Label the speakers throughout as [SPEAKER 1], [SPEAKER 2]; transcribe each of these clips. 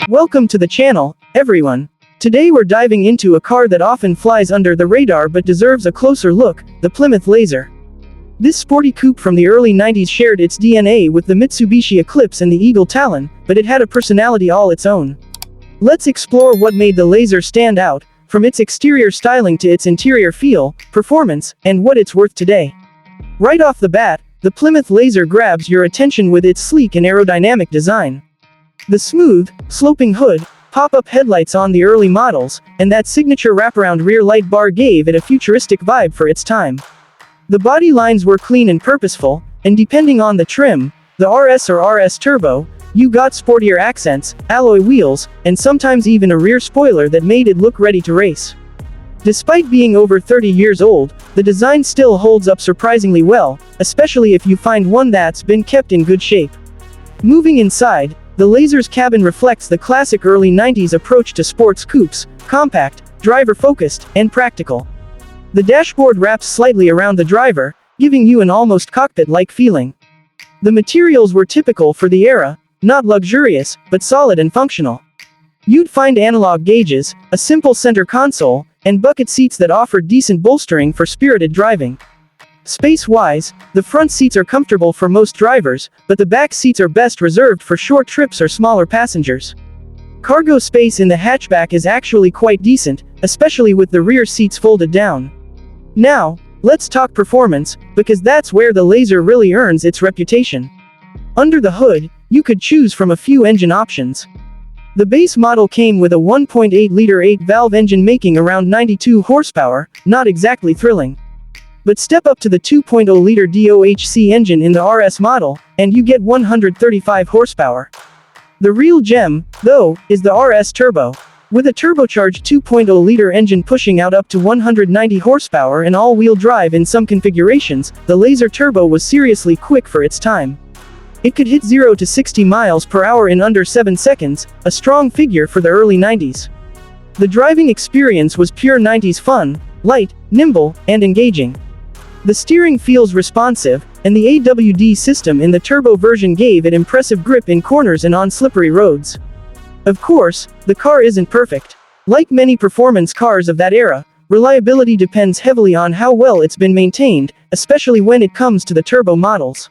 [SPEAKER 1] Welcome to the channel, everyone. Today we're diving into a car that often flies under the radar but deserves a closer look, the Plymouth Laser. This sporty coupe from the early 90s shared its DNA with the Mitsubishi Eclipse and the Eagle Talon, but it had a personality all its own. Let's explore what made the Laser stand out, from its exterior styling to its interior feel, performance, and what it's worth today. Right off the bat, the Plymouth Laser grabs your attention with its sleek and aerodynamic design. The smooth, sloping hood, pop-up headlights on the early models, and that signature wraparound rear light bar gave it a futuristic vibe for its time. The body lines were clean and purposeful, and depending on the trim, the RS or RS Turbo, you got sportier accents, alloy wheels, and sometimes even a rear spoiler that made it look ready to race. Despite being over 30 years old, the design still holds up surprisingly well, especially if you find one that's been kept in good shape. Moving inside, the Laser's cabin reflects the classic early 90s approach to sports coupes: compact, driver-focused, and practical. The dashboard wraps slightly around the driver, giving you an almost cockpit-like feeling. The materials were typical for the era, not luxurious, but solid and functional. You'd find analog gauges, a simple center console, and bucket seats that offered decent bolstering for spirited driving. Space-wise, the front seats are comfortable for most drivers, but the back seats are best reserved for short trips or smaller passengers. Cargo space in the hatchback is actually quite decent, especially with the rear seats folded down. Now, let's talk performance, because that's where the Laser really earns its reputation. Under the hood, you could choose from a few engine options. The base model came with a 1.8-liter 8-valve engine making around 92 horsepower, not exactly thrilling. But step up to the 2.0-liter DOHC engine in the RS model, and you get 135 horsepower. The real gem, though, is the RS Turbo. With a turbocharged 2.0-liter engine pushing out up to 190 horsepower and all-wheel drive in some configurations, the Laser Turbo was seriously quick for its time. It could hit 0 to 60 miles per hour in under 7 seconds, a strong figure for the early 90s. The driving experience was pure 90s fun, light, nimble, and engaging. The steering feels responsive, and the AWD system in the Turbo version gave it impressive grip in corners and on slippery roads. Of course, the car isn't perfect. Like many performance cars of that era, reliability depends heavily on how well it's been maintained, especially when it comes to the turbo models.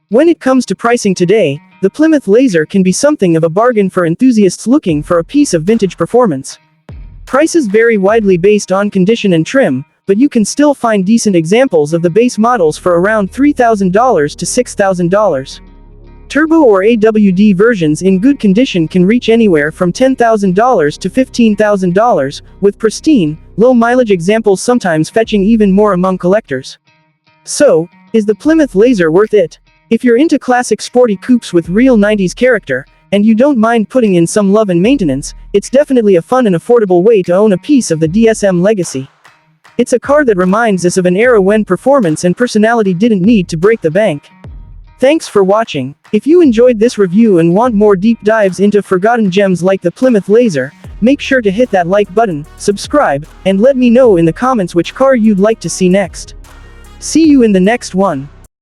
[SPEAKER 1] When it comes to pricing today, the Plymouth Laser can be something of a bargain for enthusiasts looking for a piece of vintage performance. Prices vary widely based on condition and trim, but you can still find decent examples of the base models for around $3,000 to $6,000. Turbo or AWD versions in good condition can reach anywhere from $10,000 to $15,000, with pristine, low-mileage examples sometimes fetching even more among collectors. So, is the Plymouth Laser worth it? If you're into classic sporty coupes with real 90s character, and you don't mind putting in some love and maintenance, it's definitely a fun and affordable way to own a piece of the DSM legacy. It's a car that reminds us of an era when performance and personality didn't need to break the bank. Thanks for watching. If you enjoyed this review and want more deep dives into forgotten gems like the Plymouth Laser, make sure to hit that like button, subscribe, and let me know in the comments which car you'd like to see next. See you in the next one.